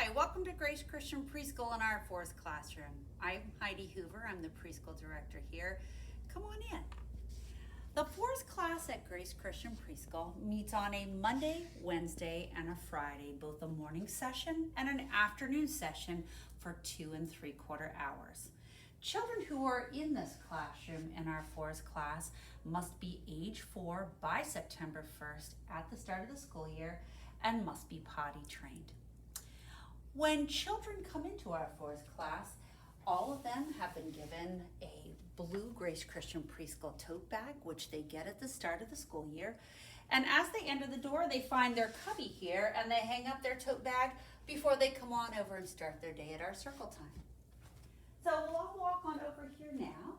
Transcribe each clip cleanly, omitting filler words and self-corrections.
Hi, welcome to Grace Christian Preschool in our 4's classroom. I'm Heidi Hoover, I'm the preschool director here. Come on in. The 4's class at Grace Christian Preschool meets on a Monday, Wednesday, and a Friday, both a morning session and an afternoon session for 2 3/4 hours. Children who are in this classroom in our 4's class must be age 4 by September 1st at the start of the school year and must be potty trained. When children come into our 4's class, all of them have been given a blue Grace Christian Preschool tote bag, which they get at the start of the school year. And as they enter the door, they find their cubby here and they hang up their tote bag before they come on over and start their day at our circle time. So we'll all walk on over here now.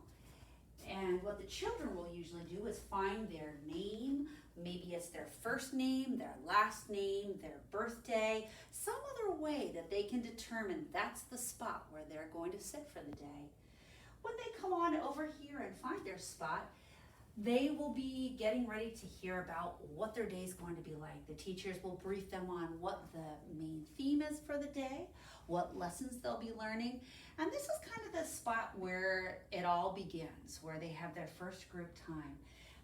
And what the children will usually do is find their name. Maybe it's their first name, their last name, their birthday, some other way that they can determine that's the spot where they're going to sit for the day. When they come on over here and find their spot, they will be getting ready to hear about what their day is going to be like. The teachers will brief them on what the main theme is for the day, what lessons they'll be learning. And this is kind of the spot where it all begins, where they have their first group time.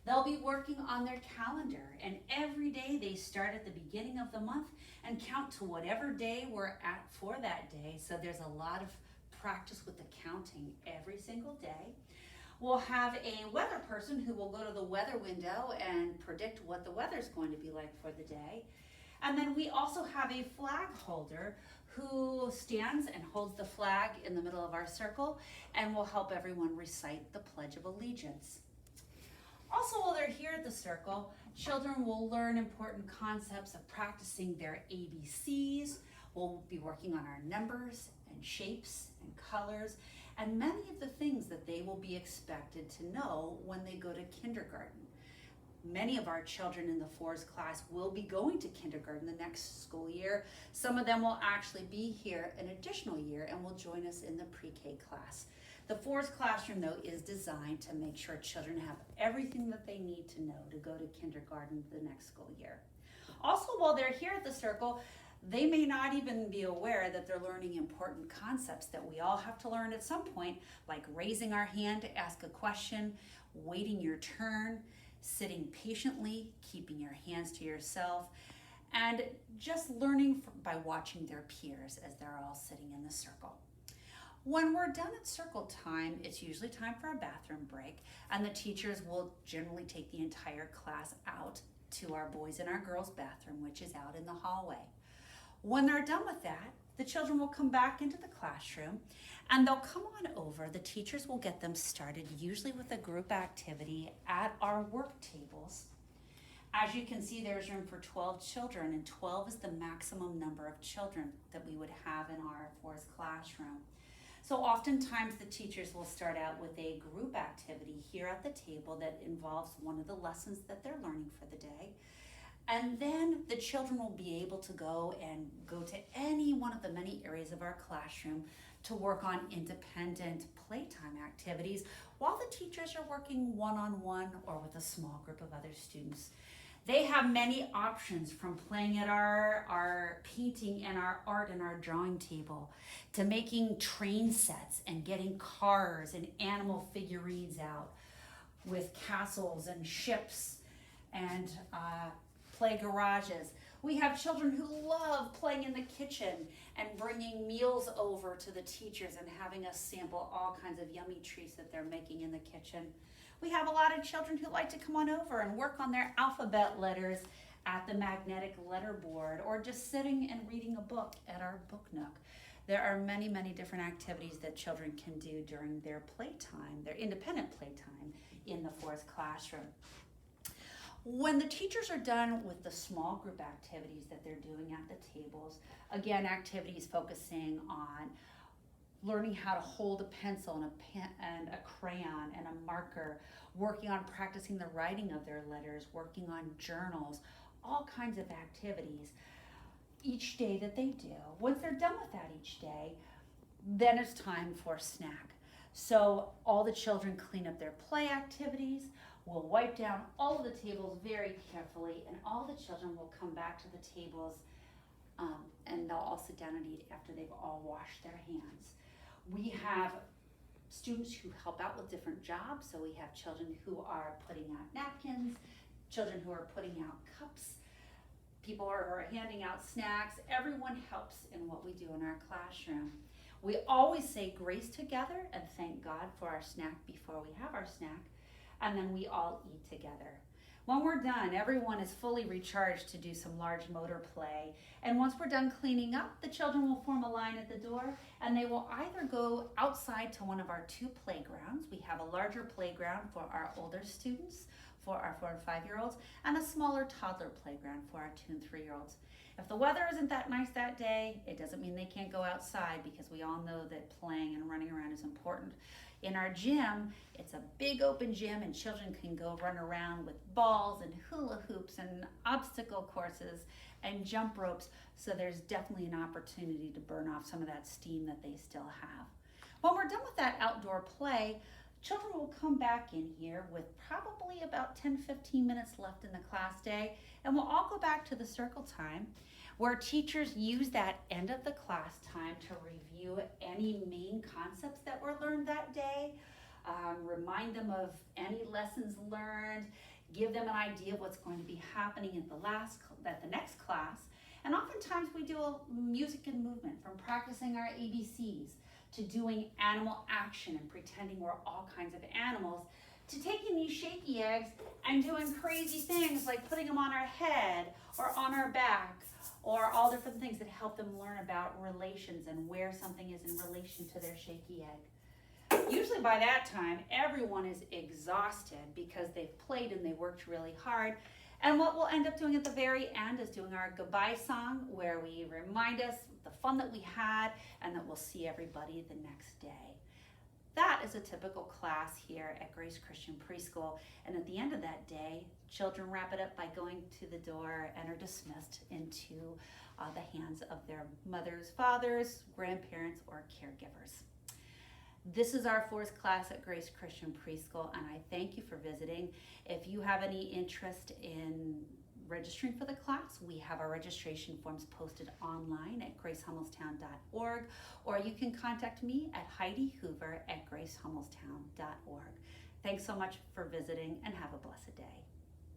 They'll be working on their calendar, and every day they start at the beginning of the month and count to whatever day we're at for that day. So there's a lot of practice with the counting every single day. We'll have a weather person who will go to the weather window and predict what the weather's going to be like for the day. And then we also have a flag holder who stands and holds the flag in the middle of our circle and will help everyone recite the Pledge of Allegiance. Also, while they're here at the circle, children will learn important concepts of practicing their ABCs. We'll be working on our numbers and shapes and colors and many of the things that they will be expected to know when they go to kindergarten. Many of our children in the 4's class will be going to kindergarten the next school year. Some of them will actually be here an additional year and will join us in the pre-K class. The 4's classroom, though, is designed to make sure children have everything that they need to know to go to kindergarten the next school year. Also, while they're here at the circle, they may not even be aware that they're learning important concepts that we all have to learn at some point, like raising our hand to ask a question, waiting your turn, sitting patiently, keeping your hands to yourself, and just learning by watching their peers as they're all sitting in the circle. When we're done at circle time, it's usually time for a bathroom break, and the teachers will generally take the entire class out to our boys and our girls bathroom, which is out in the hallway. When they're done with that, the children will come back into the classroom and they'll come on over. The teachers will get them started, usually with a group activity at our work tables. As you can see, there's room for 12 children, and 12 is the maximum number of children that we would have in our 4's classroom. So oftentimes the teachers will start out with a group activity here at the table that involves one of the lessons that they're learning for the day. And then the children will be able to go to any one of the many areas of our classroom to work on independent playtime activities while the teachers are working one-on-one or with a small group of other students. They have many options, from playing at our painting and our art and our drawing table to making train sets and getting cars and animal figurines out with castles and ships and play garages. We have children who love playing in the kitchen and bringing meals over to the teachers and having us sample all kinds of yummy treats that they're making in the kitchen. We have a lot of children who like to come on over and work on their alphabet letters at the magnetic letter board, or just sitting and reading a book at our book nook. There are many, many different activities that children can do during their playtime, their independent playtime in the 4's classroom. When the teachers are done with the small group activities that they're doing at the tables, again, activities focusing on learning how to hold a pencil and a pen and a crayon and a marker, working on practicing the writing of their letters, working on journals, all kinds of activities each day that they do. Once they're done with that each day, then it's time for snack. So all the children clean up their play activities. We'll wipe down all of the tables very carefully, and all the children will come back to the tables and they'll also sit down and eat after they've all washed their hands. We have students who help out with different jobs. So we have children who are putting out napkins, children who are putting out cups, people who are handing out snacks. Everyone helps in what we do in our classroom. We always say grace together and thank God for our snack before we have our snack, and then we all eat together. When we're done, everyone is fully recharged to do some large motor play. And once we're done cleaning up, the children will form a line at the door, and they will either go outside to one of our 2 playgrounds. We have a larger playground for our older students, for our 4 and 5-year-olds, and a smaller toddler playground for our 2 and 3-year-olds. If the weather isn't that nice that day, it doesn't mean they can't go outside, because we all know that playing and running around is important. In our gym, it's a big open gym, and children can go run around with balls and hula hoops and obstacle courses and jump ropes, so there's definitely an opportunity to burn off some of that steam that they still have. When we're done with that outdoor play, children will come back in here with probably about 10-15 minutes left in the class day, and we'll all go back to the circle time, where teachers use that end of the class time to review any main concepts that were learned that day, remind them of any lessons learned, give them an idea of what's going to be happening at the next class. And oftentimes we do a music and movement, from practicing our ABCs to doing animal action and pretending we're all kinds of animals, to taking these shaky eggs and doing crazy things like putting them on our head or on our back, or all different things that help them learn about relations and where something is in relation to their shaky egg. Usually by that time, everyone is exhausted because they've played and they worked really hard. And what we'll end up doing at the very end is doing our goodbye song, where we remind us the fun that we had and that we'll see everybody the next day. That is a typical class here at Grace Christian Preschool. And at the end of that day, children wrap it up by going to the door and are dismissed into the hands of their mothers, fathers, grandparents, or caregivers. This is our 4th class at Grace Christian Preschool, and I thank you for visiting. If you have any interest in registering for the class, we have our registration forms posted online at gracehummelstown.org, or you can contact me at heidihoover@gracehummelstown.org. Thanks so much for visiting, and have a blessed day.